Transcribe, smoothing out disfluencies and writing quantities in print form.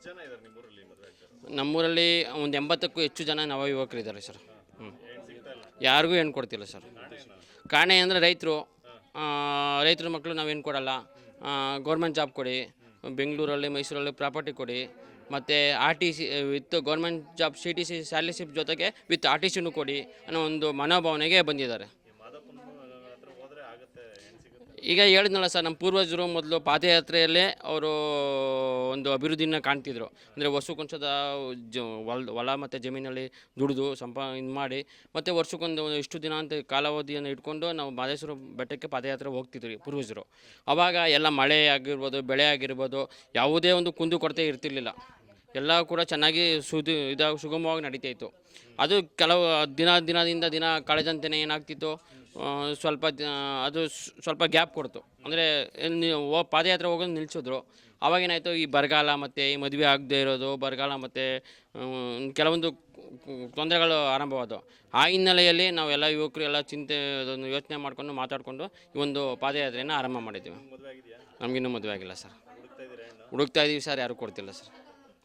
ಜನ ಇದ್ದಾರೆ ನಿಮ್ಮೂರಲ್ಲಿ ಮದುವೆ ಆಗ್ತಾರೆ? ನಮ್ಮೂರಲ್ಲಿ ಒಂದು 80ಕ್ಕೂ ಹೆಚ್ಚು ಜನ ನವ ಯುವಕರಿದ್ದಾರೆ ಸರ್. ಯಾರಿಗೂ ಹೆಣ್ಣು ಕೊಡ್ತಿಲ್ಲ ಸರ್. ಕಾರಣ ಏನಂದರೆ ರೈತರ ಮಕ್ಕಳು ನಾವು ಹೆಣ್ಣು ಕೊಡಲ್ಲ, ಗೌರ್ಮೆಂಟ್ ಜಾಬ್ ಕೊಡಿ, ಬೆಂಗಳೂರಲ್ಲಿ ಮೈಸೂರಲ್ಲಿ ಪ್ರಾಪರ್ಟಿ ಕೊಡಿ, ಮತ್ತು RTC with government job CTC salary slip ಜೊತೆಗೆ ವಿತ್ RTCನೂ ಕೊಡಿ ಅನ್ನೋ ಒಂದು ಮನೋಭಾವನೆಗೆ ಬಂದಿದ್ದಾರೆ. ಈಗ ಹೇಳಿದ್ನಲ್ಲ ಸರ್, ನಮ್ಮ ಪೂರ್ವಜರು ಮೊದಲು ಪಾದಯಾತ್ರೆಯಲ್ಲೇ ಅವರು ಒಂದು ಅಭಿವೃದ್ಧಿನ ಕಾಣ್ತಿದ್ರು. ಅಂದರೆ ವರ್ಷಕ್ಕೊಂದ್ಸದ ಹೊಲ ಮತ್ತು ಜಮೀನಲ್ಲಿ ದುಡಿದು ಇದು ಮಾಡಿ ಮತ್ತು ವರ್ಷಕ್ಕೊಂದು ಇಷ್ಟು ದಿನ ಅಂತ ಕಾಲಾವಧಿಯನ್ನು ಇಟ್ಕೊಂಡು ನಾವು ಮಹದೇಶ್ವರ ಬೆಟ್ಟಕ್ಕೆ ಪಾದಯಾತ್ರೆ ಹೋಗ್ತಿದ್ವಿ ಪೂರ್ವಜರು. ಆವಾಗ ಎಲ್ಲ ಮಳೆ ಆಗಿರ್ಬೋದು, ಬೆಳೆ ಆಗಿರ್ಬೋದು, ಯಾವುದೇ ಒಂದು ಕುಂದು ಕೊರತೆ ಇರ್ತಿರ್ಲಿಲ್ಲ. ಎಲ್ಲ ಕೂಡ ಚೆನ್ನಾಗಿ ಸುಗಮವಾಗಿ ನಡೀತಾಯಿತ್ತು. ಅದು ಕೆಲವು ದಿನ ಕಳೆದಂತೆಯೇ ಏನಾಗ್ತಿತ್ತು, ಸ್ವಲ್ಪ ಗ್ಯಾಪ್ ಕೊಡ್ತು. ಅಂದರೆ ಪಾದಯಾತ್ರೆ ಹೋಗೋದು ನಿಲ್ಲಿಸಿದ್ರು. ಆವಾಗೇನಾಯಿತು, ಈ ಬರಗಾಲ ಮತ್ತು ಈ ಮದುವೆ ಆಗದೆ ಇರೋದು, ಬರಗಾಲ ಮತ್ತು ಕೆಲವೊಂದು ತೊಂದರೆಗಳು ಆರಂಭವಾದವು. ಆ ಹಿನ್ನೆಲೆಯಲ್ಲಿ ನಾವೆಲ್ಲ ಯುವಕರು ಎಲ್ಲ ಅದನ್ನು ಯೋಚನೆ ಮಾಡಿಕೊಂಡು ಮಾತಾಡಿಕೊಂಡು ಈ ಒಂದು ಪಾದಯಾತ್ರೆಯನ್ನು ಆರಂಭ ಮಾಡಿದ್ದೀವಿ. ನಮಗಿನ್ನೂ ಮದುವೆ ಆಗಿಲ್ಲ ಸರ್. ಹುಡುಕ್ತಾ ಇದ್ದೀವಿ ಸರ್, ಯಾರೂ ಕೊಡ್ತಿಲ್ಲ ಸರ್.